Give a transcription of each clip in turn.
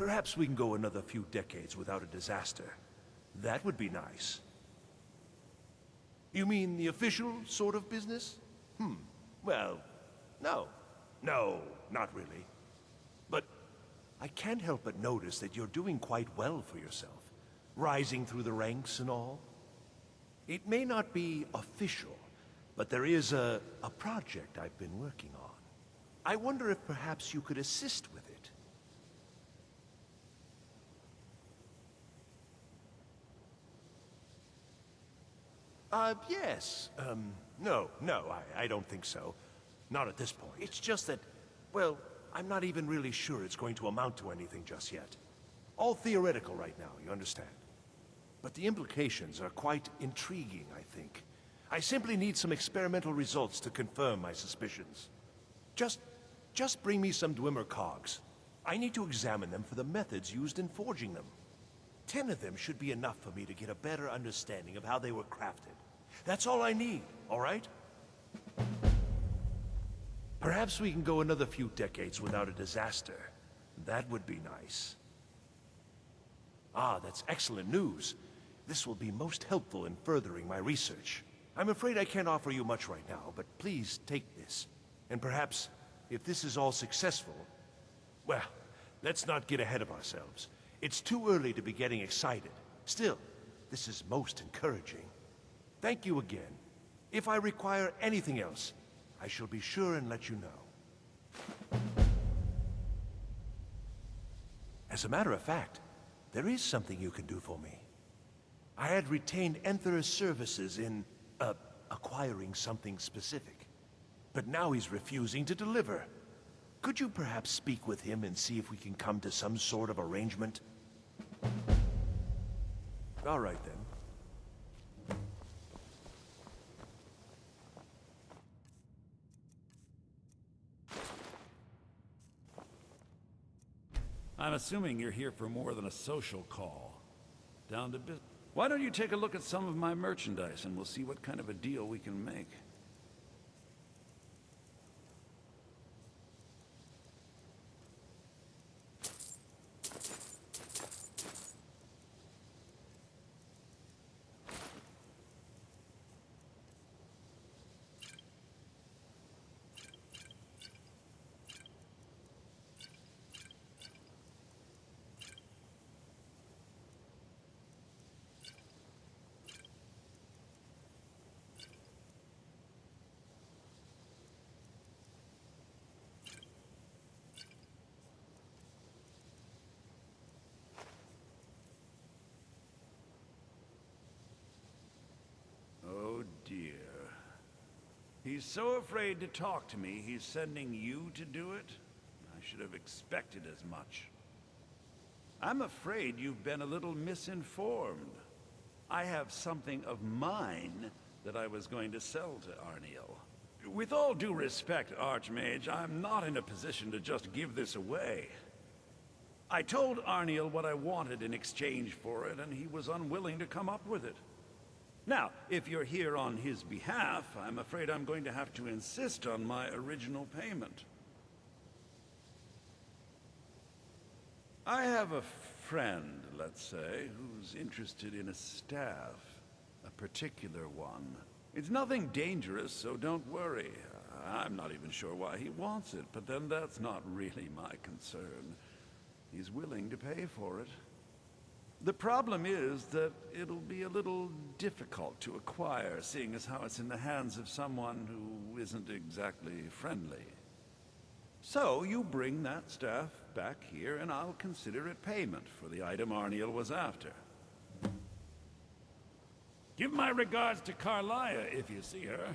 Perhaps we can go another few decades without a disaster. That would be nice. You mean the official sort of business? Well, no. No, not really. But I can't help but notice that you're doing quite well for yourself. Rising through the ranks and all. It may not be official, but there is a project I've been working on. I wonder if perhaps you could assist with it. Yes. No, I don't think so. Not at this point. It's just that, well, I'm not even really sure it's going to amount to anything just yet. All theoretical right now, you understand? But the implications are quite intriguing, I think. I simply need some experimental results to confirm my suspicions. Just bring me some Dwemer cogs. I need to examine them for the methods used in forging them. 10 of them should be enough for me to get a better understanding of how they were crafted. That's all I need, all right? Perhaps we can go another few decades without a disaster. That would be nice. Ah, that's excellent news. This will be most helpful in furthering my research. I'm afraid I can't offer you much right now, but please take this. And perhaps, if this is all successful, well, let's not get ahead of ourselves. It's too early to be getting excited. Still, this is most encouraging. Thank you again. If I require anything else, I shall be sure and let you know. As a matter of fact, there is something you can do for me. I had retained Enther's services in, acquiring something specific. But now he's refusing to deliver. Could you perhaps speak with him and see if we can come to some sort of arrangement? All right, then. I'm assuming you're here for more than a social call. Down to business. Why don't you take a look at some of my merchandise and we'll see what kind of a deal we can make. Oh dear. He's so afraid to talk to me, he's sending you to do it? I should have expected as much. I'm afraid you've been a little misinformed. I have something of mine that I was going to sell to Arniel. With all due respect, Archmage, I'm not in a position to just give this away. I told Arniel what I wanted in exchange for it, and he was unwilling to come up with it. Now, if you're here on his behalf, I'm afraid I'm going to have to insist on my original payment. I have a friend, let's say, who's interested in a staff. A particular one. It's nothing dangerous, so don't worry. I'm not even sure why he wants it, but then that's not really my concern. He's willing to pay for it. The problem is that it'll be a little difficult to acquire, seeing as how it's in the hands of someone who isn't exactly friendly. So you bring that staff back here, and I'll consider it payment for the item Arniel was after. Give my regards to Carlia if you see her.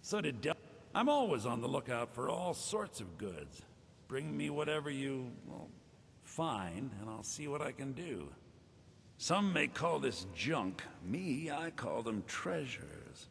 So did Del. I'm always on the lookout for all sorts of goods. Bring me whatever you, well, find, and I'll see what I can do. Some may call this junk. Me, I call them treasures.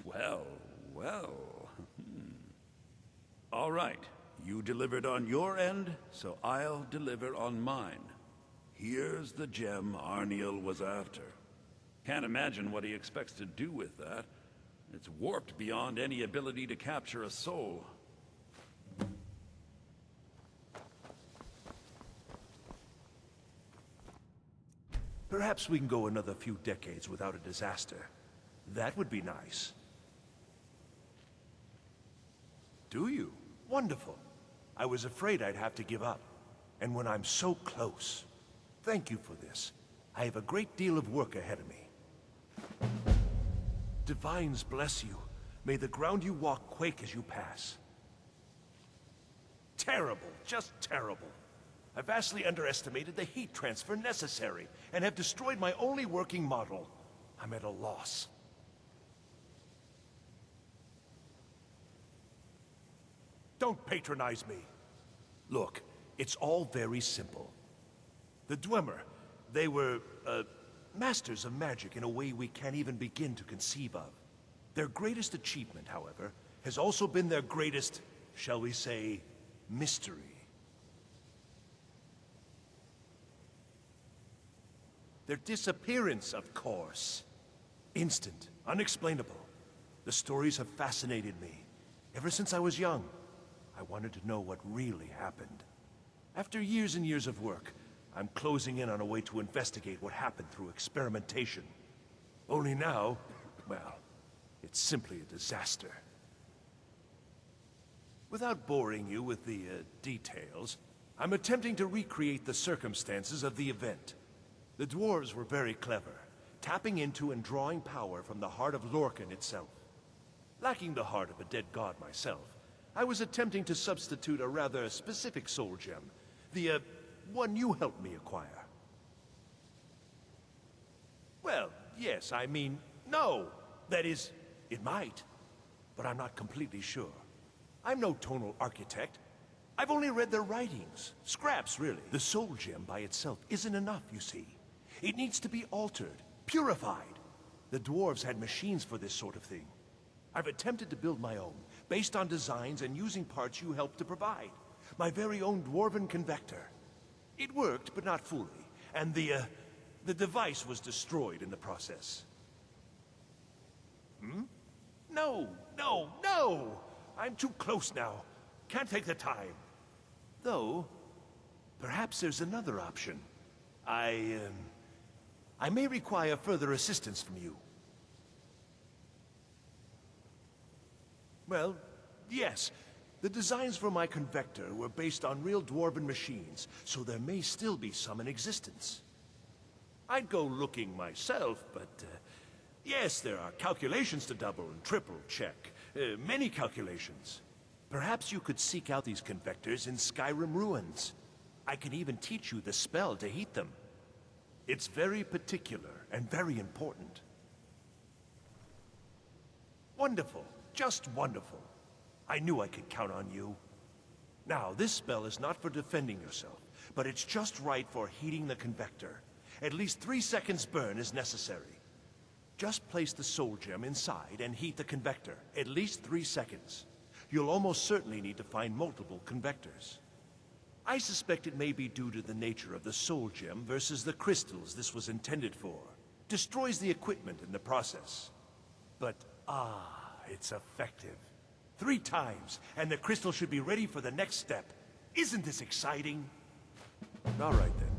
Well, well. All right. You delivered on your end, so I'll deliver on mine. Here's the gem Arniel was after. Can't imagine what he expects to do with that. It's warped beyond any ability to capture a soul. Perhaps we can go another few decades without a disaster. That would be nice. Do you? Wonderful. I was afraid I'd have to give up. And when I'm so close. Thank you for this. I have a great deal of work ahead of me. Divines bless you. May the ground you walk quake as you pass. Terrible, just terrible. I vastly underestimated the heat transfer necessary, and have destroyed my only working model. I'm at a loss. Don't patronize me. Look, it's all very simple. The Dwemer, they were, masters of magic in a way we can't even begin to conceive of. Their greatest achievement, however, has also been their greatest, shall we say, mystery. Their disappearance, of course. Instant, unexplainable. The stories have fascinated me. Ever since I was young, I wanted to know what really happened. After years and years of work, I'm closing in on a way to investigate what happened through experimentation. Only now, well, it's simply a disaster. Without boring you with the details, I'm attempting to recreate the circumstances of the event. The dwarves were very clever, tapping into and drawing power from the heart of Lorcan itself. Lacking the heart of a dead god myself, I was attempting to substitute a rather specific soul gem, the one you helped me acquire. Well, yes, I mean, no. That is, it might, but I'm not completely sure. I'm no tonal architect. I've only read their writings, scraps really. The soul gem by itself isn't enough, you see. It needs to be altered, purified. The dwarves had machines for this sort of thing. I've attempted to build my own, based on designs and using parts you helped to provide. My very own dwarven convector. It worked, but not fully, and the device was destroyed in the process. No, no, no! I'm too close now. Can't take the time. Though, perhaps there's another option. I may require further assistance from you. Well, yes. The designs for my convector were based on real dwarven machines, so there may still be some in existence. I'd go looking myself, but yes, there are calculations to double and triple check. Many calculations. Perhaps you could seek out these convectors in Skyrim ruins. I can even teach you the spell to heat them. It's very particular and very important. Wonderful. Just wonderful. I knew I could count on you. Now, this spell is not for defending yourself, but it's just right for heating the convector. At least 3 seconds burn is necessary. Just place the soul gem inside and heat the convector. At least 3 seconds. You'll almost certainly need to find multiple convectors. I suspect it may be due to the nature of the soul gem versus the crystals this was intended for. Destroys the equipment in the process. But, it's effective. 3 times, and the crystal should be ready for the next step. Isn't this exciting? All right, then.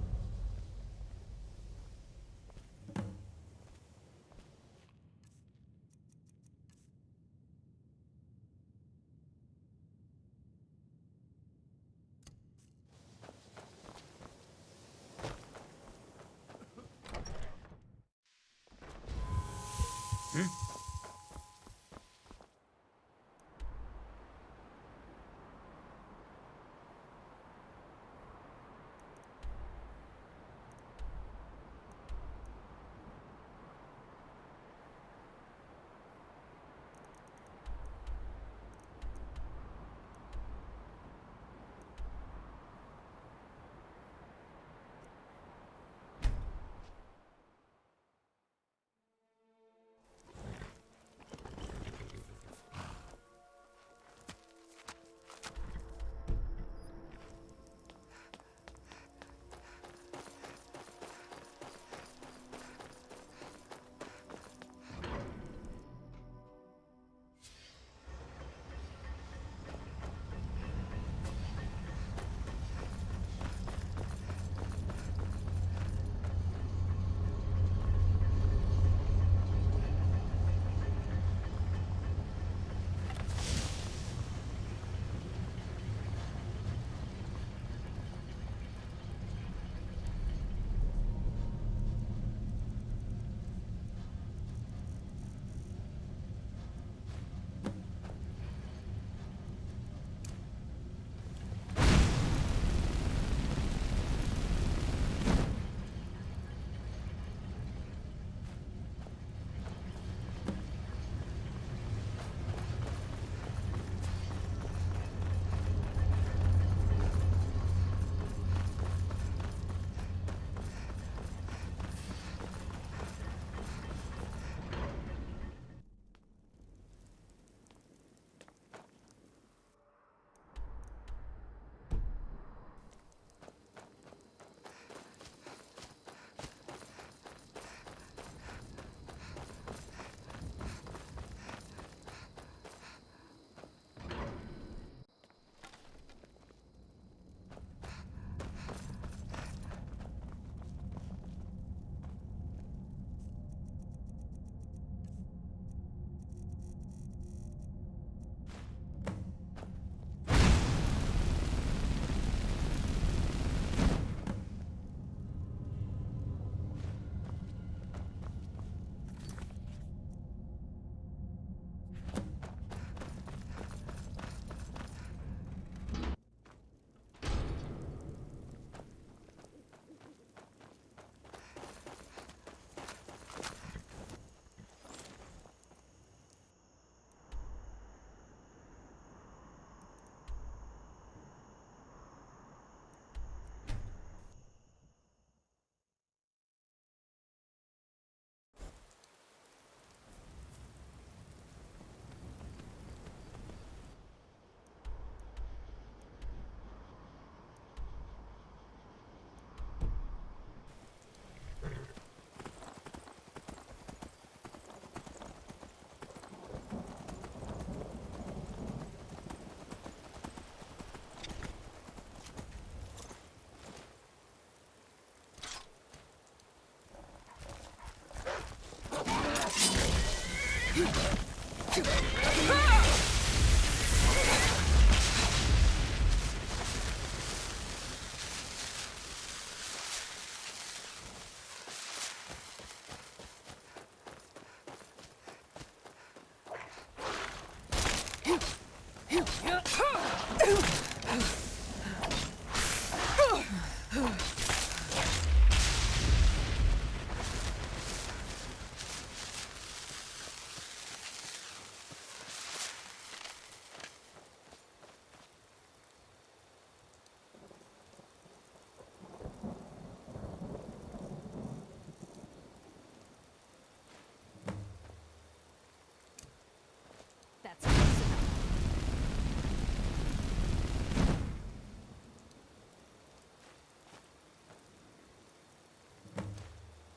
That's close enough.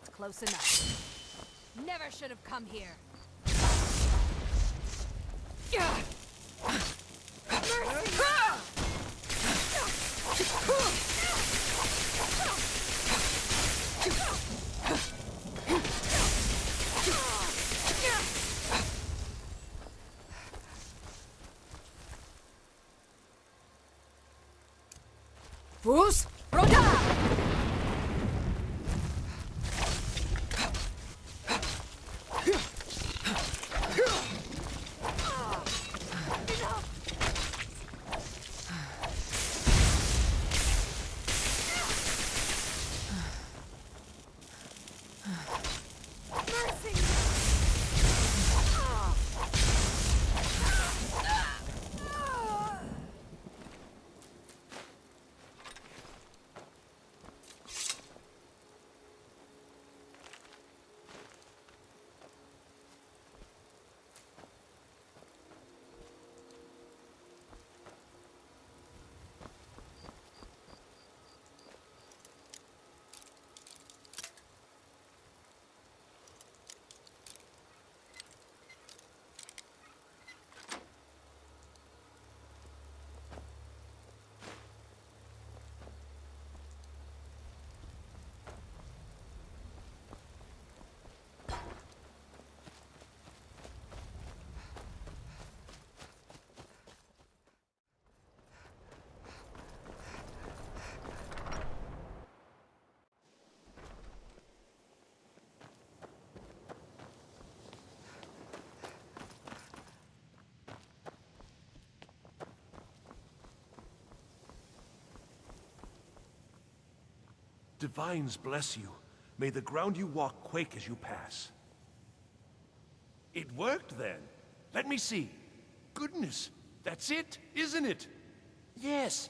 It's close enough. Never should have come here. Fus, Roda! Divines bless you. May the ground you walk quake as you pass. It worked then. Let me see. Goodness, that's it, isn't it? Yes.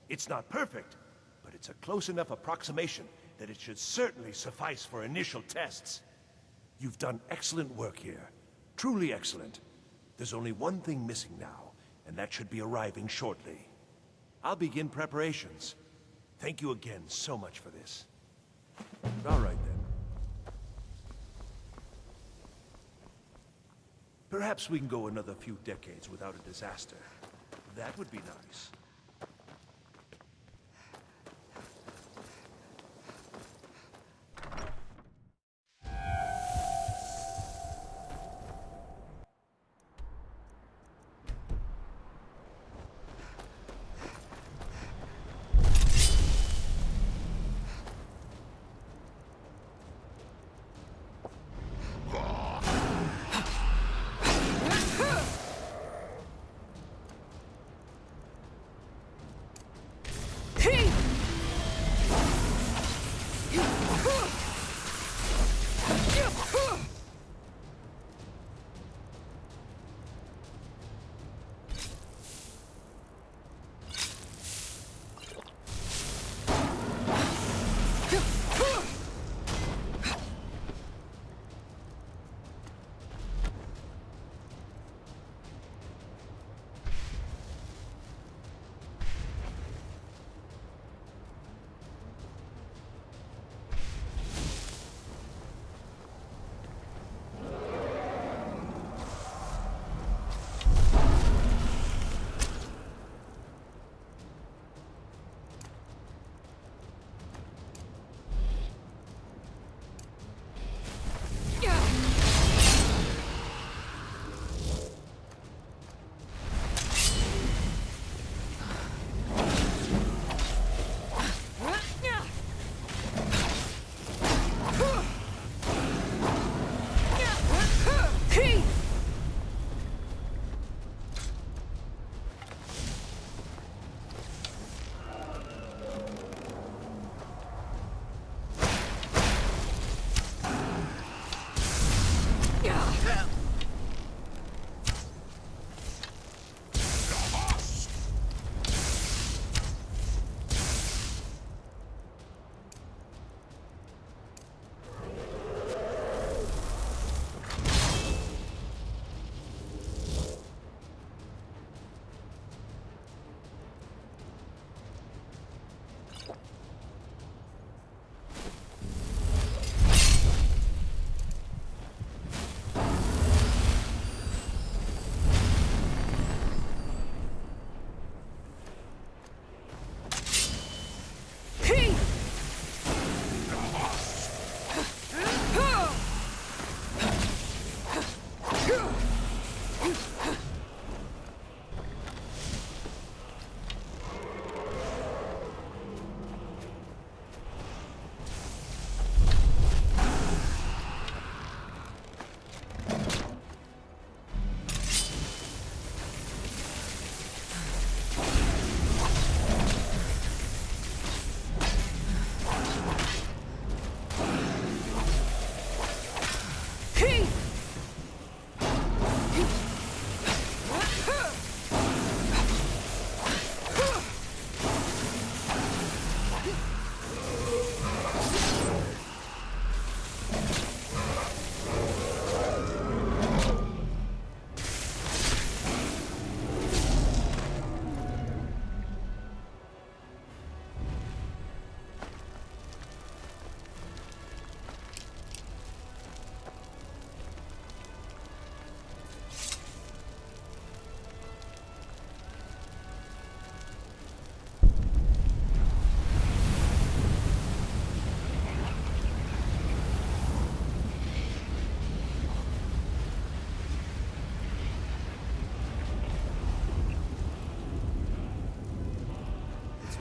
It's not perfect, but it's a close enough approximation that it should certainly suffice for initial tests. You've done excellent work here. Truly excellent. There's only one thing missing now, and that should be arriving shortly. I'll begin preparations. Thank you again so much for this. All right, then. Perhaps we can go another few decades without a disaster. That would be nice.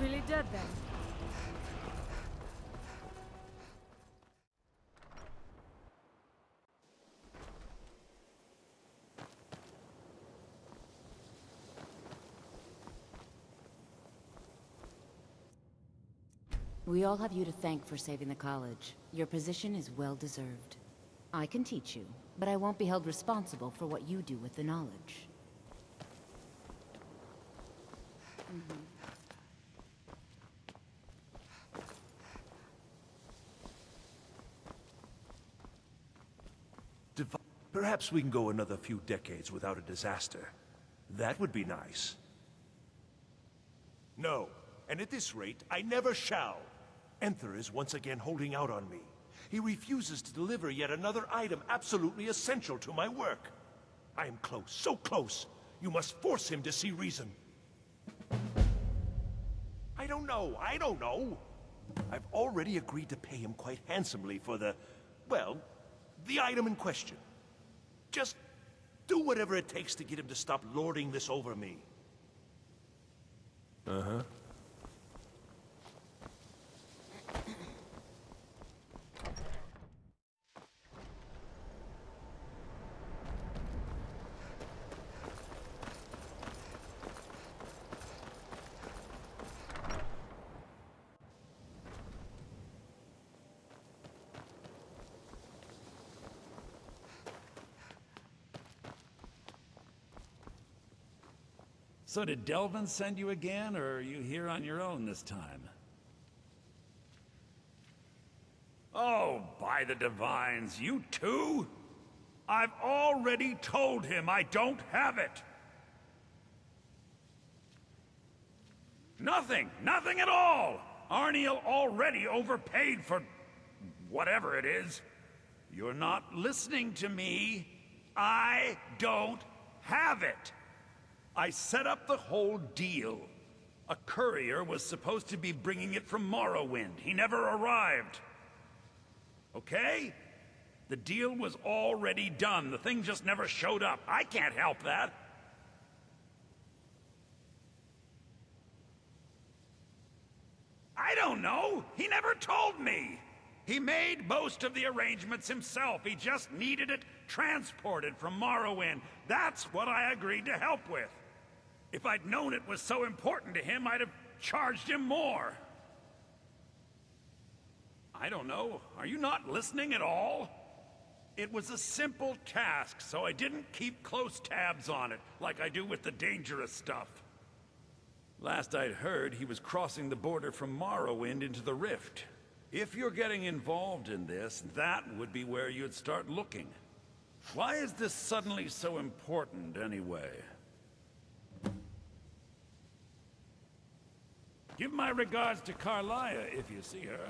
really dead then. We all have you to thank for saving the college. Your position is well deserved. I can teach you, but I won't be held responsible for what you do with the knowledge. Perhaps we can go another few decades without a disaster. That would be nice. No, and at this rate, I never shall. Enther is once again holding out on me. He refuses to deliver yet another item absolutely essential to my work. I am close, so close. You must force him to see reason. I don't know. I've already agreed to pay him quite handsomely for well, the item in question. Just do whatever it takes to get him to stop lording this over me. Uh-huh. So did Delvin send you again, or are you here on your own this time? Oh, by the divines, you too? I've already told him I don't have it! Nothing at all! Arniel already overpaid for whatever it is. You're not listening to me. I don't have it! I set up the whole deal. A courier was supposed to be bringing it from Morrowind. He never arrived. Okay? The deal was already done. The thing just never showed up. I can't help that. I don't know. He never told me. He made most of the arrangements himself. He just needed it transported from Morrowind. That's what I agreed to help with. If I'd known it was so important to him, I'd have charged him more. I don't know. Are you not listening at all? It was a simple task, so I didn't keep close tabs on it, like I do with the dangerous stuff. Last I'd heard, he was crossing the border from Morrowind into the Rift. If you're getting involved in this, that would be where you'd start looking. Why is this suddenly so important, anyway? Give my regards to Carlia if you see her.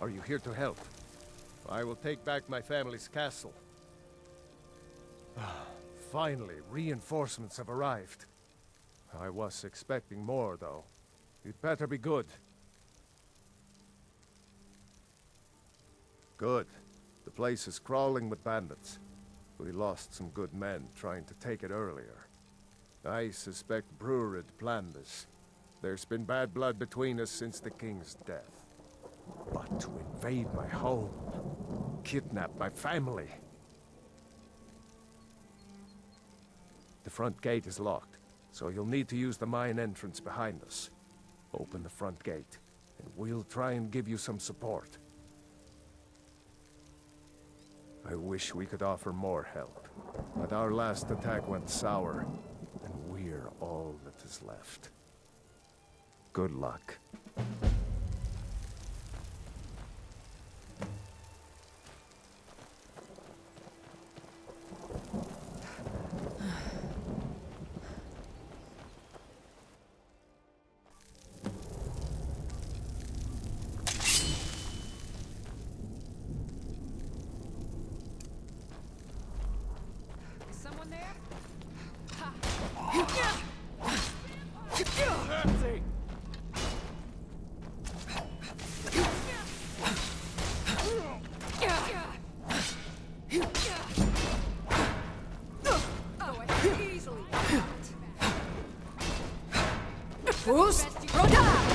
Are you here to help? I will take back my family's castle. Finally, reinforcements have arrived. I was expecting more, though. You'd better be good. Good. The place is crawling with bandits. We lost some good men trying to take it earlier. I suspect Brewerid planned this. There's been bad blood between us since the king's death. But to invade my home, kidnap my family... The front gate is locked, so you'll need to use the mine entrance behind us. Open the front gate, and we'll try and give you some support. I wish we could offer more help, but our last attack went sour, and we're all that is left. Good luck. Is someone there? Bruce, Rhoda!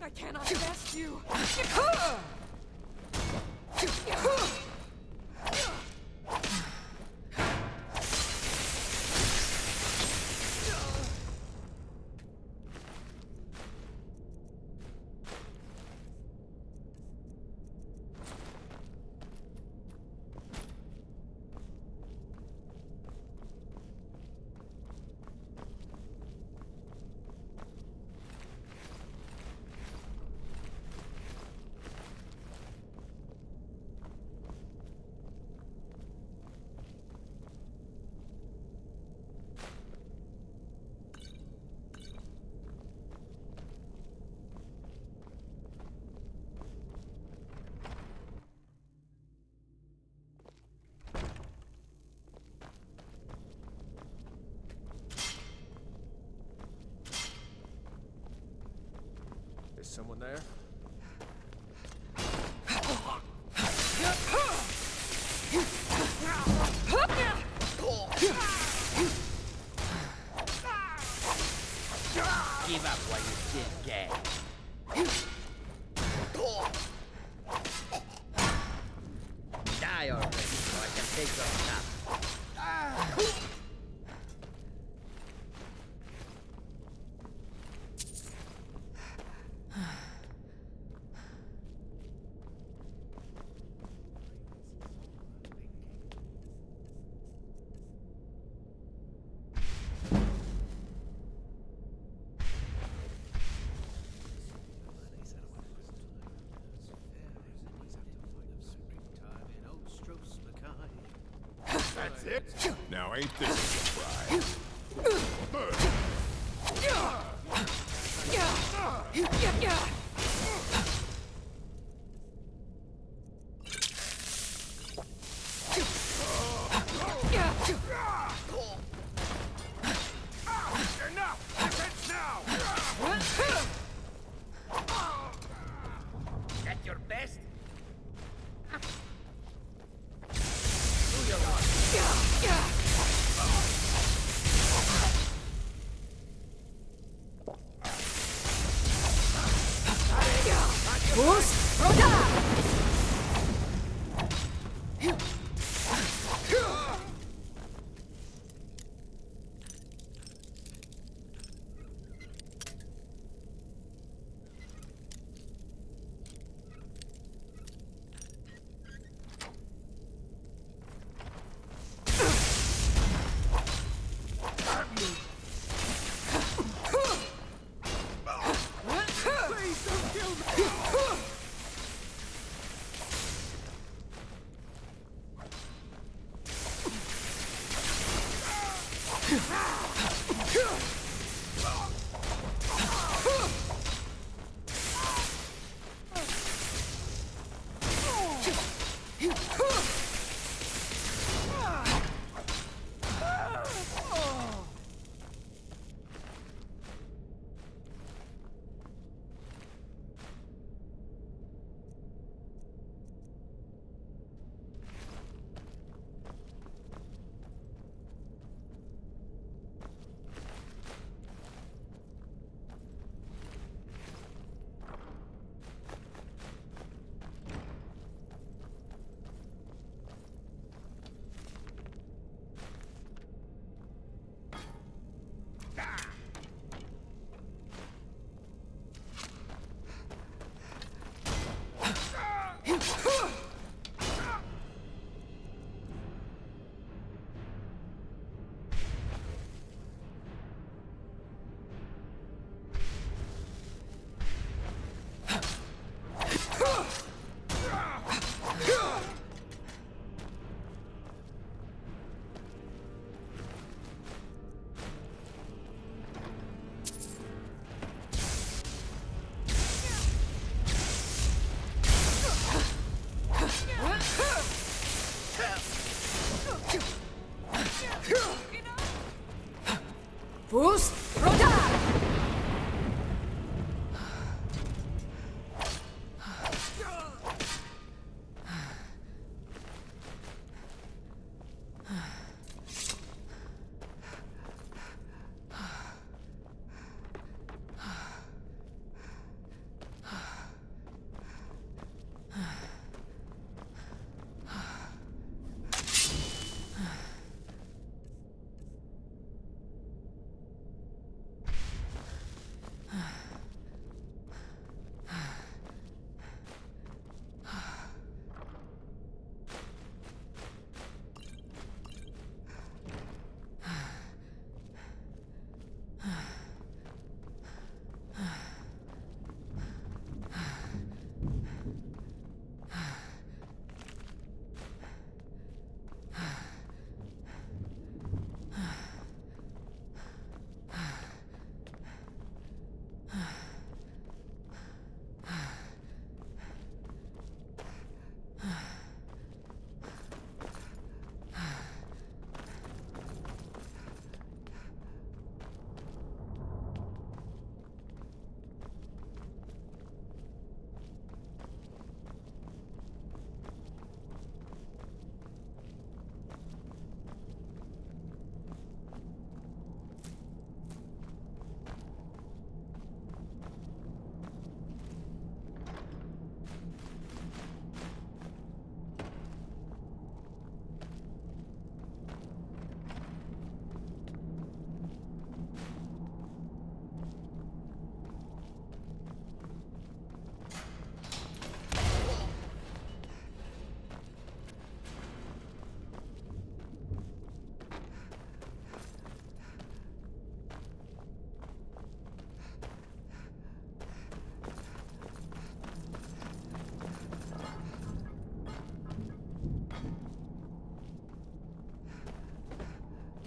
I cannot arrest you! Is someone there? Give up while you still can. Die already so I can take your stuff. That's it? Now ain't this a surprise? At your best? Do your work. Fus, rodar!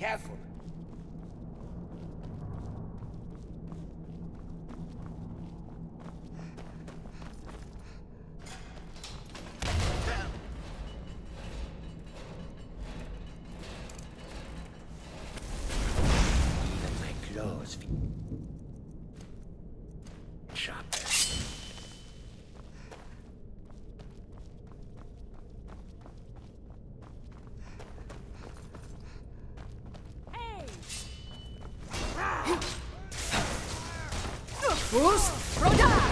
Careful. those feet. Shot there. Boost! Roda!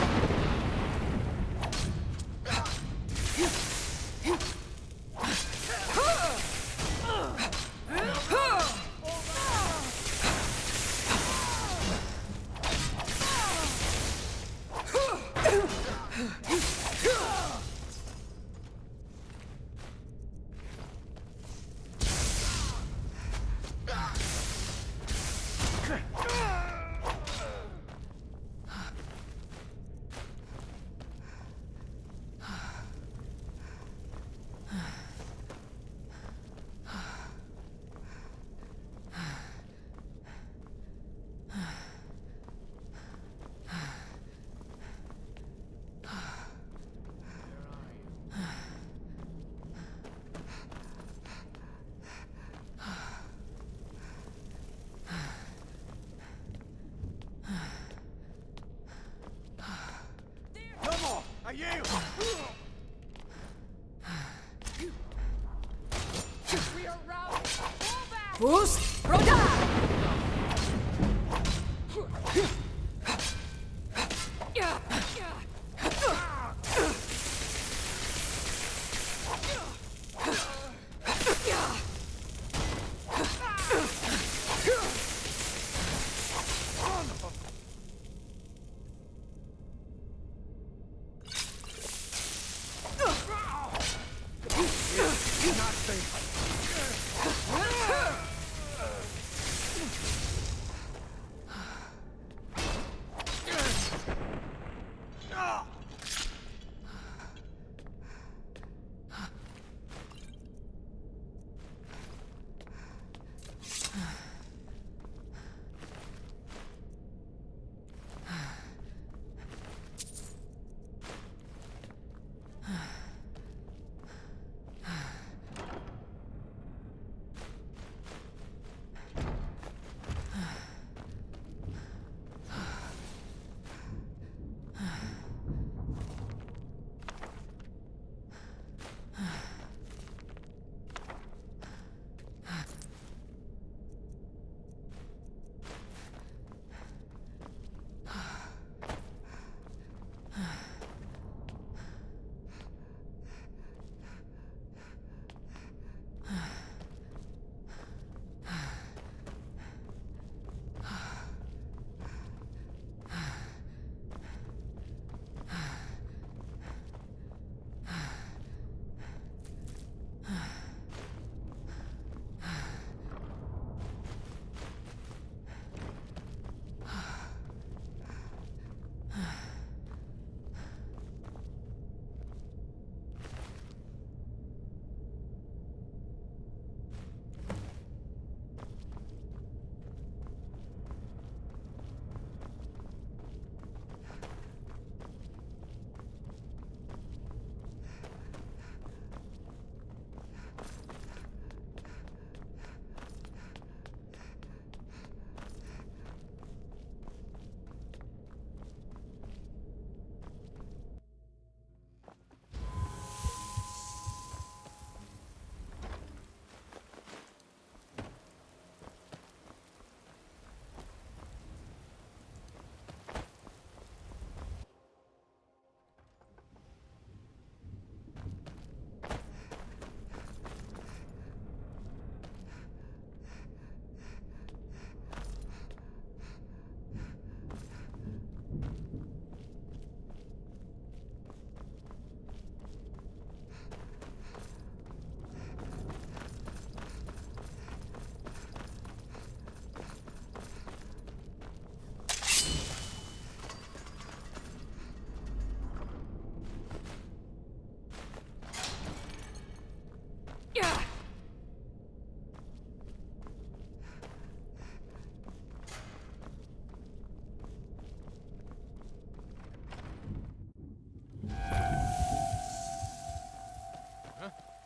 We are routed! Fall back! Boost! Roda!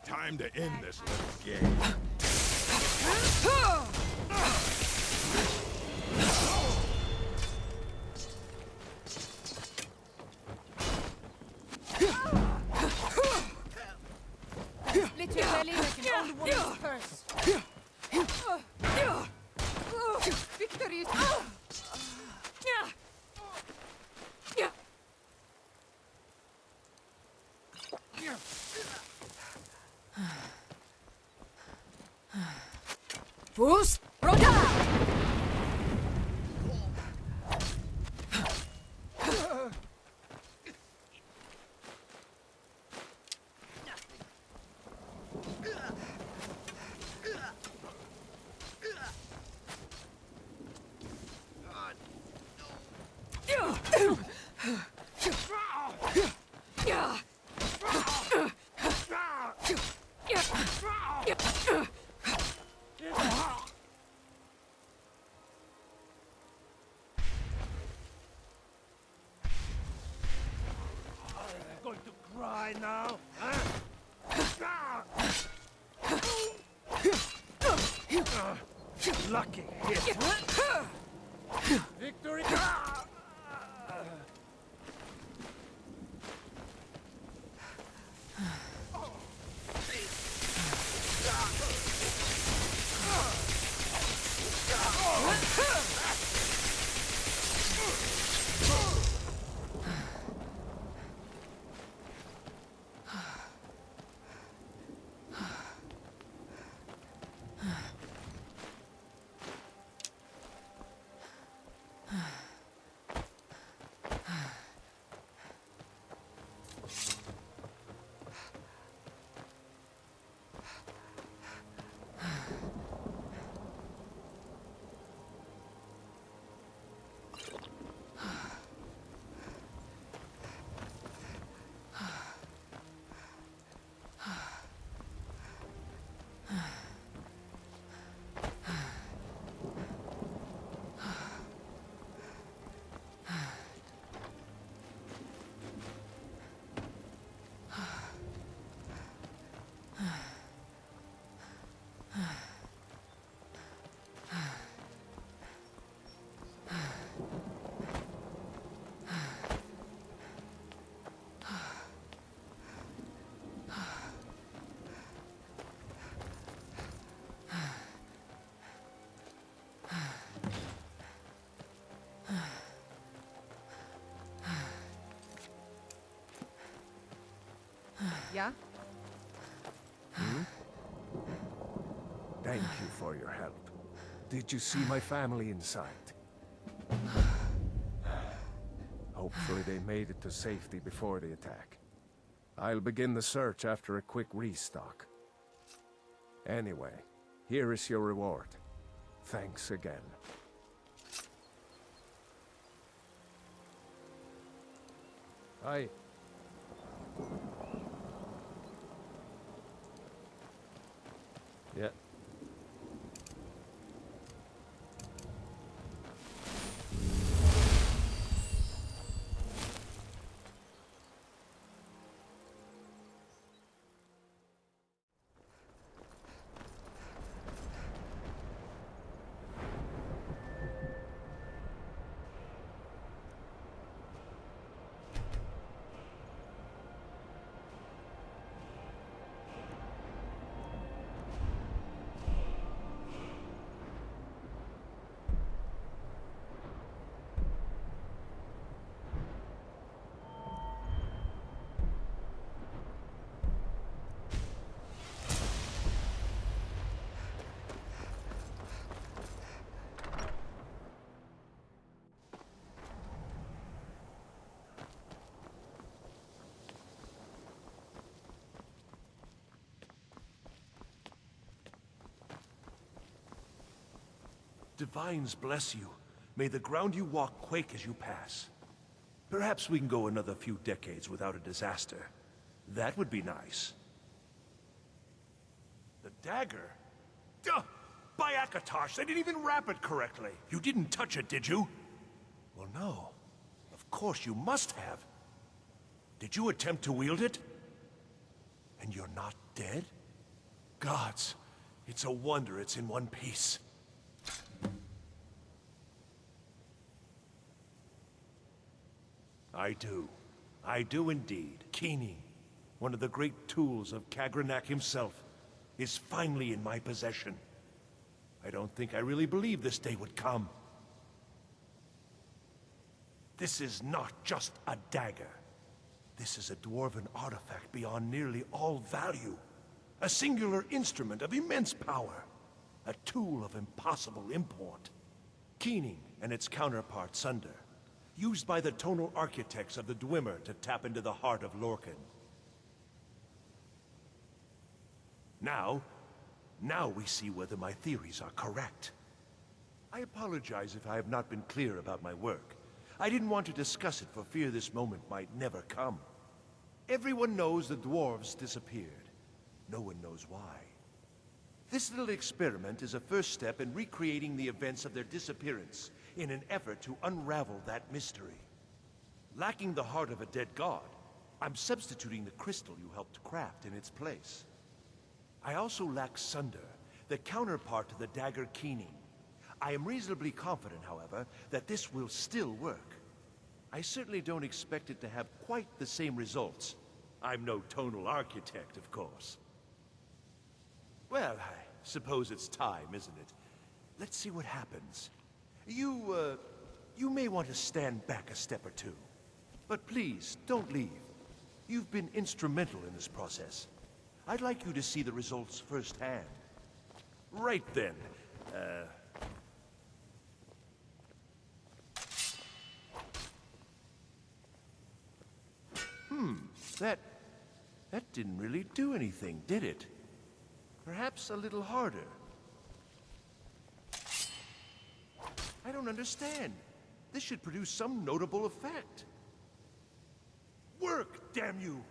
Time to end this little game. curse. Victory is... Fus Roda! Going to cry now? Huh? Lucky hit. Victory! Yeah? Thank you for your help. Did you see my family inside? Hopefully they made it to safety before the attack. I'll begin the search after a quick restock. Anyway, here is your reward. Thanks again. I... Yeah. Divines bless you. May the ground you walk quake as you pass. Perhaps we can go another few decades without a disaster. That would be nice. The dagger? Duh! By Akatosh, they didn't even wrap it correctly. You didn't touch it, did you? Well, no. Of course you must have. Did you attempt to wield it? And you're not dead? Gods, it's a wonder it's in one piece. I do. I do indeed. Keening, one of the great tools of Kagranak himself. is finally in my possession. I don't think I really believed this day would come. This is not just a dagger. This is a dwarven artifact beyond nearly all value. A singular instrument of immense power. A tool of impossible import. Keening and its counterpart Sunder, used by the tonal architects of the Dwemer to tap into the heart of Lorcan. Now we see whether my theories are correct. I apologize if I have not been clear about my work. I didn't want to discuss it for fear this moment might never come. Everyone knows the dwarves disappeared. No one knows why. This little experiment is a first step in recreating the events of their disappearance in an effort to unravel that mystery. Lacking the heart of a dead god, I'm substituting the crystal you helped craft in its place. I also lack Sunder, the counterpart to the dagger Keening. I am reasonably confident, however, that this will still work. I certainly don't expect it to have quite the same results. I'm no tonal architect, of course. Well, I suppose it's time, isn't it? Let's see what happens. You may want to stand back a step or two. But please, don't leave. You've been instrumental in this process. I'd like you to see the results firsthand. Right then. That didn't really do anything, did it? Perhaps a little harder. I don't understand. This should produce some notable effect. Work, damn you!